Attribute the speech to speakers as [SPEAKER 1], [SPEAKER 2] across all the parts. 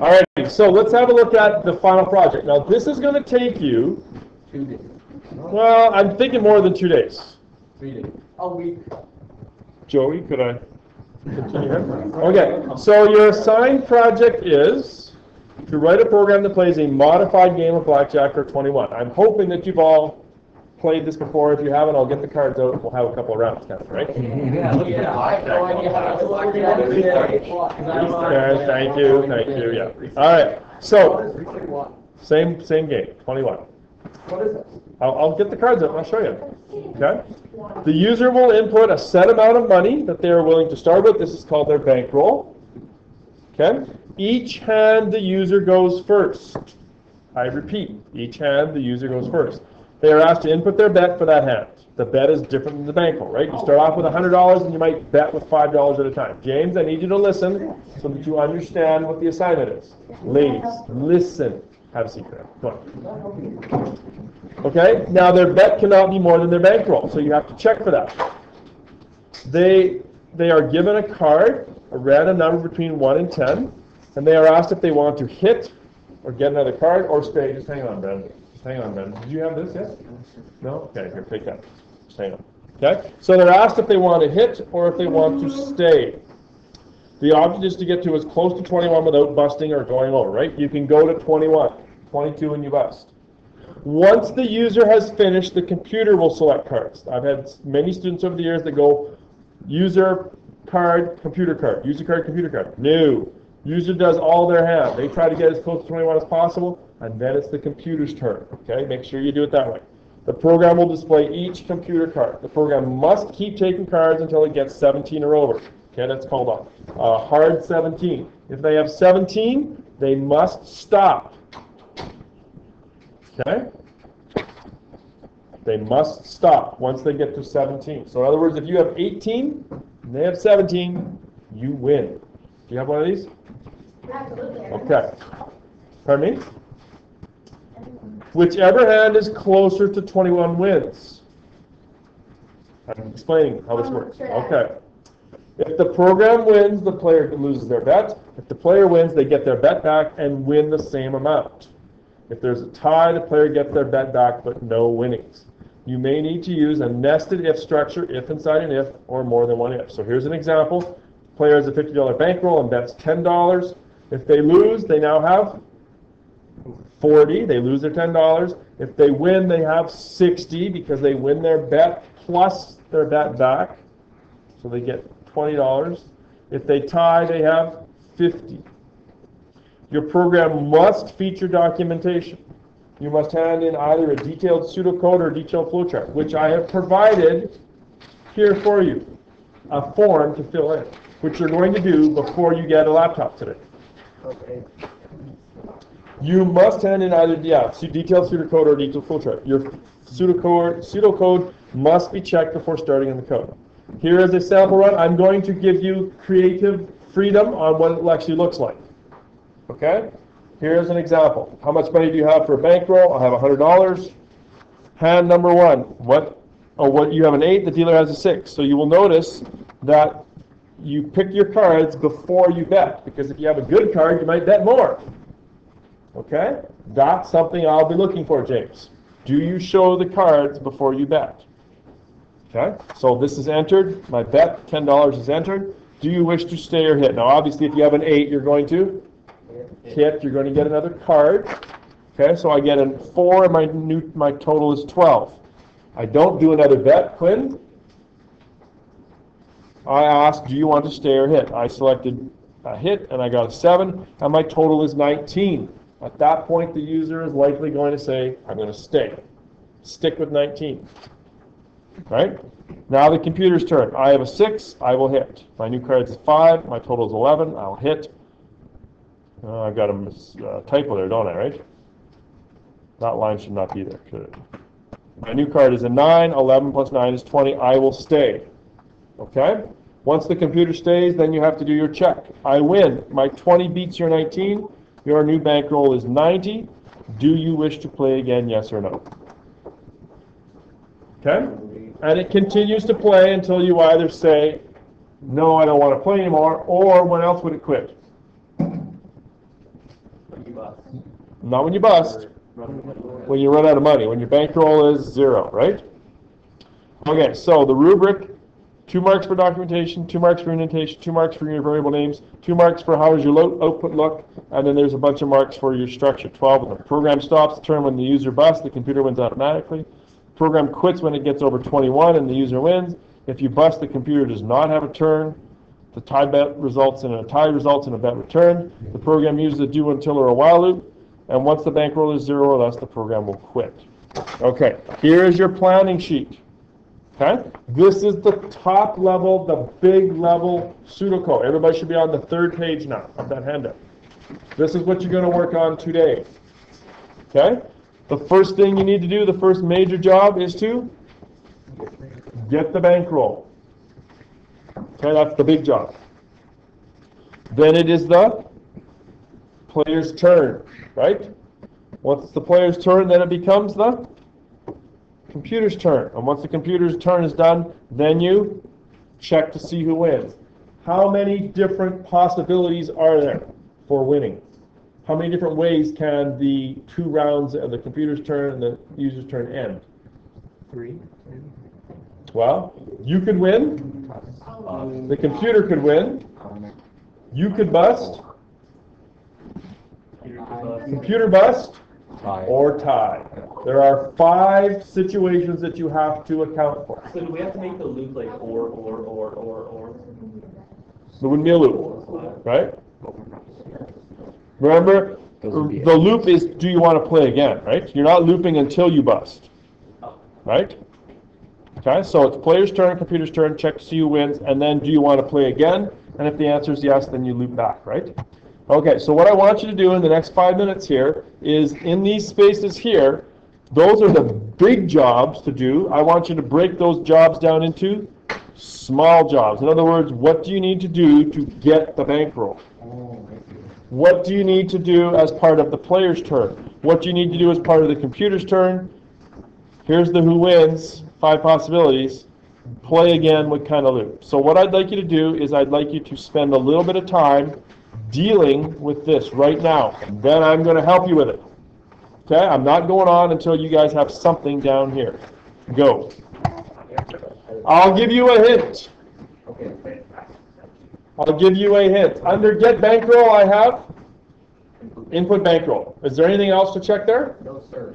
[SPEAKER 1] Alrighty, so let's have a look at the final project. Now this is going to take you,
[SPEAKER 2] 2 days.
[SPEAKER 1] well, I'm thinking more than 2 days.
[SPEAKER 2] 3 days. A week.
[SPEAKER 1] Joey, could I continue here? Okay, so your assigned project is to write a program that plays a modified game of blackjack or 21. I'm hoping that you've all played this before. If you haven't, I'll get the cards out and we'll have a couple of rounds, kind of, right?
[SPEAKER 2] Yeah, I have no idea how to blackjack
[SPEAKER 1] Okay, thank you, yeah. All right, so same game, 21.
[SPEAKER 2] What is this?
[SPEAKER 1] I'll get the cards out and I'll show you. Okay? The user will input a set amount of money that they are willing to start with. This is called their bankroll. Okay? Each hand the user goes first. I repeat, each hand the user goes first. They are asked to input their bet for that hand. The bet is different than the bankroll, right? You start off with $100 and you might bet with $5 at a time. James, I need you to listen so that you understand what the assignment is. Ladies, listen. Have a seat there. Come on. Okay? Now their bet cannot be more than their bankroll, so you have to check for that. They are given a card, a random number between 1 and 10, and they are asked if they want to hit or get another card or stay. Just hang on, Ben. Just hang on, Ben. Did you have this, yes? No? Okay, here, take that. Just hang on. Okay? So they're asked if they want to hit or if they want to stay. The object is to get to as close to 21 without busting or going over, right? You can go to 21, 22 and you bust. Once the user has finished, the computer will select cards. I've had many students over the years that go user card, computer card, user card, computer card. No. User does all their hand. They try to get as close to 21 as possible, and then it's the computer's turn. Okay? Make sure you do it that way. The program will display each computer card. The program must keep taking cards until it gets 17 or over. Okay, that's called a hard 17. If they have 17, they must stop. Okay? They must stop once they get to 17. So in other words, if you have 18 and they have 17, you win. Do you have one of these?
[SPEAKER 3] Absolutely.
[SPEAKER 1] Okay. Pardon me? Whichever hand is closer to 21 wins. I'm explaining how this works. Okay. If the program wins, the player loses their bet. If the player wins, they get their bet back and win the same amount. If there's a tie, the player gets their bet back but no winnings. You may need to use a nested if structure, if inside an if, or more than one if. So here's an example. The player has a $50 bankroll and bets $10. If they lose, they now have 40. They lose their $10. If they win, they have 60 because they win their bet plus their bet back. So they get $20. If they tie, they have 50. Your program must feature documentation. You must hand in either a detailed pseudocode or a detailed flowchart, which I have provided here for you, a form to fill in, which you're going to do before you get a laptop today.
[SPEAKER 2] Okay.
[SPEAKER 1] You must hand in either detailed pseudocode or detailed flowchart. Your pseudocode must be checked before starting in the code. Here is a sample run. I'm going to give you creative freedom on what it actually looks like. Okay? Here's an example. How much money do you have for a bankroll? I have $100. Hand number 1. What you have an 8, the dealer has a 6. So you will notice that you pick your cards before you bet, because if you have a good card, you might bet more. Okay? That's something I'll be looking for, James. Do you show the cards before you bet? Okay? So this is entered. My bet, $10 is entered. Do you wish to stay or hit? Now, obviously, if you have an 8, you're going to hit. You're going to get another card. Okay? So I get a 4, and my total is 12. I don't do another bet. Quinn? I asked, do you want to stay or hit? I selected a hit, and I got a 7, and my total is 19. At that point, the user is likely going to say, I'm going to stay. Stick with 19. Right? Now the computer's turn. I have a 6, I will hit. My new card is 5, my total is 11, I'll hit. I've got a typo there, don't I, right? That line should not be there, should it? My new card is a 9, 11 plus 9 is 20, I will stay. Okay? Once the computer stays, then you have to do your check. I win. My 20 beats your 19. Your new bankroll is 90. Do you wish to play again, yes or no? Okay? And it continues to play until you either say, no, I don't want to play anymore, or when else would it quit? Not when you bust. When you run out of money. When your bankroll is 0, right? Okay, so the rubric, 2 marks for documentation, 2 marks for indentation, 2 marks for your variable names, 2 marks for how does your output look, and then there's a bunch of marks for your structure, 12 of them. Program stops the turn when the user busts, the computer wins automatically. Program quits when it gets over 21 and the user wins. If you bust, the computer does not have a turn. The tie results in a bet returned. The program uses a do until or a while loop, and once the bankroll is 0 or less, the program will quit. Okay, here is your planning sheet. Okay, this is the top level, the big level pseudocode. Everybody should be on the 3rd page now of that handout. This is what you're going to work on today. Okay, the first thing you need to do, the first major job is to get the bankroll. Okay, that's the big job. Then it is the player's turn, right? Once it's the player's turn, then it becomes the computer's turn. And once the computer's turn is done, then you check to see who wins. How many different possibilities are there for winning? How many different ways can the 2 rounds of the computer's turn and the user's turn end?
[SPEAKER 2] 3.
[SPEAKER 1] Well, you could win. The computer could win. You could bust. Computer bust. Or tie. There are 5 situations that you have to account for.
[SPEAKER 2] So do we have to make the loop like or?
[SPEAKER 1] There wouldn't be a loop, right? Remember, the loop is do you want to play again, right? You're not looping until you bust, right? Okay, so it's player's turn, computer's turn, check to see who wins, and then do you want to play again? And if the answer is yes, then you loop back, right? Okay, so what I want you to do in the next 5 minutes here is in these spaces here, those are the big jobs to do. I want you to break those jobs down into small jobs. In other words, what do you need to do to get the bankroll? What do you need to do as part of the player's turn? What do you need to do as part of the computer's turn? Here's the who wins, 5 possibilities. Play again, what kind of loop? So what I'd like you to do is I'd like you to spend a little bit of time dealing with this right now. Then I'm going to help you with it. Okay? I'm not going on until you guys have something down here. Go. I'll give you a hint. I'll give you a hint. Under get bankroll, I have input bankroll. Is there anything else to check there?
[SPEAKER 2] No, sir.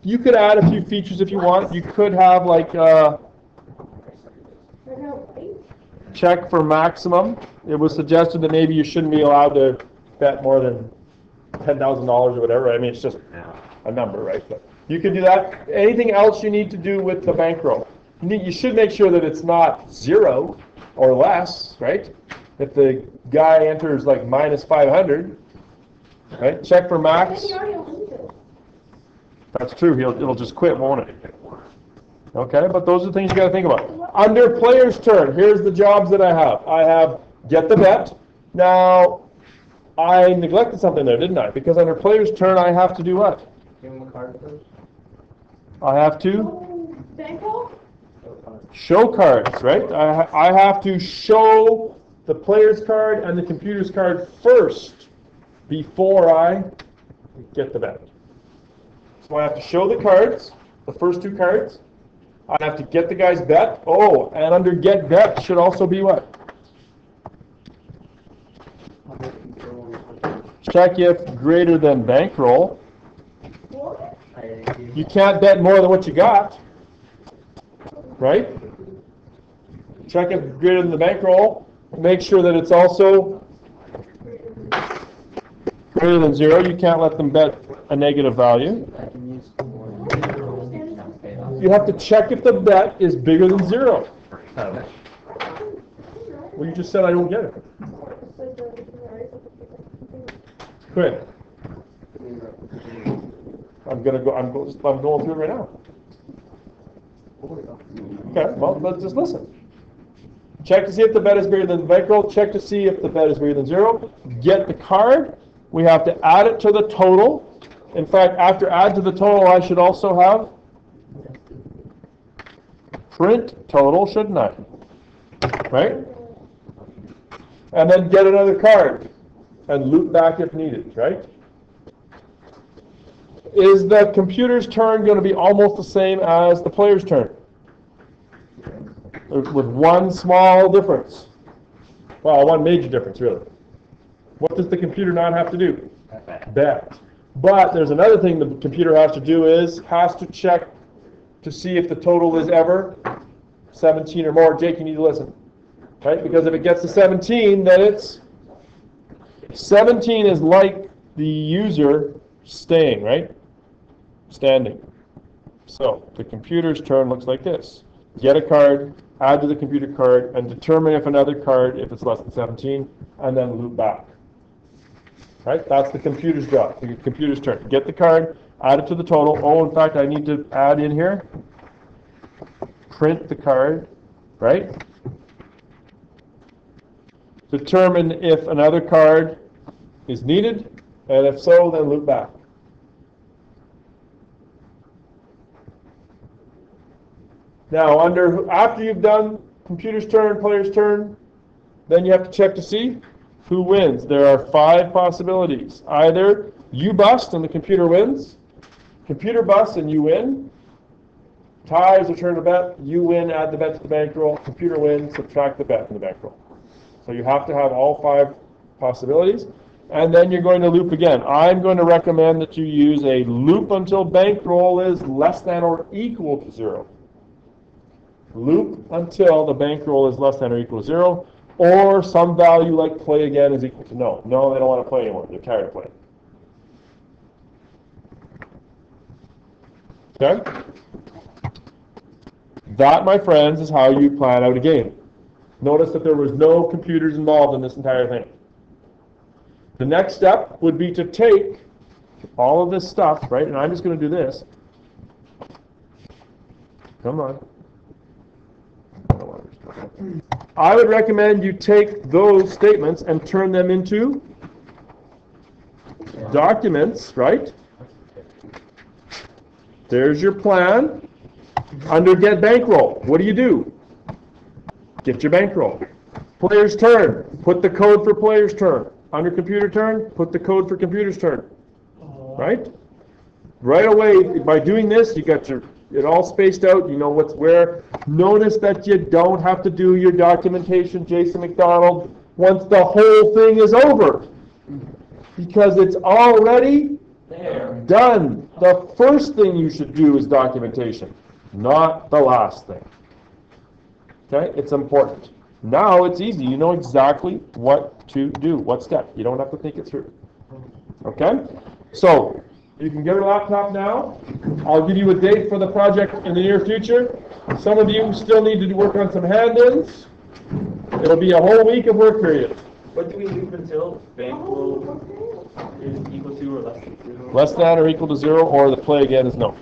[SPEAKER 1] You could add a few features if you want. You could have like check for maximum. It was suggested that maybe you shouldn't be allowed to bet more than $10,000 or whatever. I mean, it's just a number, right? But you can do that. Anything else you need to do with the bankroll? You should make sure that it's not 0 or less, right? If the guy enters like minus 500, right? Check for max. That's true. It'll just quit, won't it? Okay, but those are the things you got to think about. Under player's turn, here's the jobs that I have. I have get the bet. Now, I neglected something there, didn't I? Because under player's turn, I have to do what?
[SPEAKER 2] Give him a card first.
[SPEAKER 1] I have to show cards, right? I have to show the player's card and the computer's card first before I get the bet. So I have to show the cards, the first 2 cards. I have to get the guy's bet. Oh, and under get bet should also be what? Check if greater than bankroll. You can't bet more than what you got, right? Check if greater than the bankroll. Make sure that it's also greater than 0. You can't let them bet a negative value. You have to check if the bet is bigger than 0. Well, you just said I don't get it. Quit. I'm going through it right now. Okay, well, let's just listen. Check to see if the bet is greater than the bankroll. Check to see if the bet is greater than 0. Get the card. We have to add it to the total. In fact, after add to the total, I should also have print total, shouldn't I? Right? And then get another card and loop back if needed, right? is the computer's turn going to be almost the same as the player's turn? With one small difference. Well, one major difference, really. What does the computer not have to do? Bet. But there's another thing the computer has to do is, has to check to see if the total is ever 17 or more. Jake, you need to listen. Right? Because if it gets to 17, then it's 17 is like the user staying, right? Standing. So the computer's turn looks like this. Get a card, add to the computer card, and determine if another card, if it's less than 17, and then loop back. Right? That's the computer's job, the computer's turn. Get the card, add it to the total. Oh, in fact, I need to add in here. Print the card, right? Determine if another card is needed, and if so, then loop back. Now, after you've done computer's turn, player's turn, then you have to check to see who wins. There are 5 possibilities. Either you bust and the computer wins, computer busts and you win, tie is a turn to bet, you win, add the bet to the bankroll, computer wins, subtract the bet from the bankroll. So you have to have all 5 possibilities, and then you're going to loop again. I'm going to recommend that you use a loop until bankroll is less than or equal to 0. Loop until the bankroll is less than or equal to 0, or some value like play again is equal to no. No, they don't want to play anymore. They're tired of playing. Okay? That, my friends, is how you plan out a game. Notice that there was no computers involved in this entire thing. The next step would be to take all of this stuff, right, and I'm just going to do this. Come on. I would recommend you take those statements and turn them into documents, right? There's your plan. Under get bankroll, what do? Get your bankroll. Player's turn, put the code for player's turn. Under computer turn, put the code for computer's turn. Right? Right away, by doing this, you got it all spaced out, you know what's where. Notice that you don't have to do your documentation, Jason McDonald, once the whole thing is over. Because it's already done. The first thing you should do is documentation, not the last thing. Okay? It's important. Now it's easy. You know exactly what to do, what step. You don't have to think it through. Okay? So, you can get a laptop now. I'll give you a date for the project in the near future. Some of you still need to work on some hand-ins. It'll be a whole week of work period.
[SPEAKER 2] What do we loop until bankroll is equal to or less than 0?
[SPEAKER 1] Less than or equal to 0, or the play again is no.